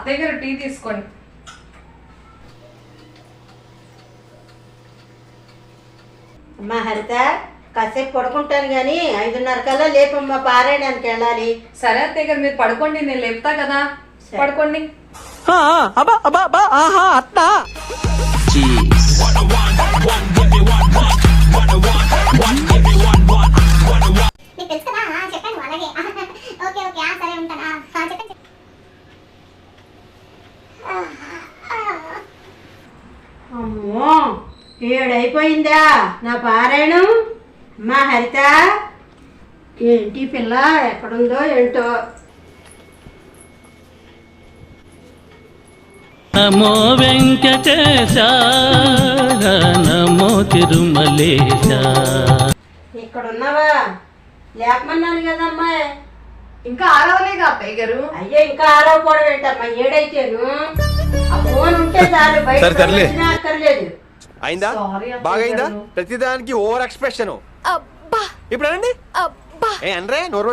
అత్తయ్య గారు టీ తీసుకోండి. అమ్మా హరిత, కాసేపు పడుకుంటాను గాని 5:30 కల్లా లేపమ్మా, పారాయణానికి వెళ్ళాలి. సరే అత్తయ్య గారు, మీరు పడుకోండి, నేను లేపుతా కదా. పడుకోండి. అమ్మో, 7 అయిపోయిందా నా పారాయణం? అమ్మా హరిత, ఏంటి పిల్ల ఎక్కడుందో ఏంటో. నమో వెంకటేశ, నమో తిరుమలేశ. ఇక్కడున్నావా? లేపమన్నాను కదమ్మా. ఇంకా ఆరవలేగా అత్తయ్య గారు? అయ్యో, ఇంకా ఆరవపోవడం ఏంటమ్మా, 7 అయితేను. ఆ ఫోన్ ఉంటే చాలు, బయట అక్కర్లేదు. అయిందా? బాగైందా? ప్రతిదానికి ఓవర్ ఎక్స్ప్రెషన్. ఇప్పుడు అనండి. ఏ అనరే నోరు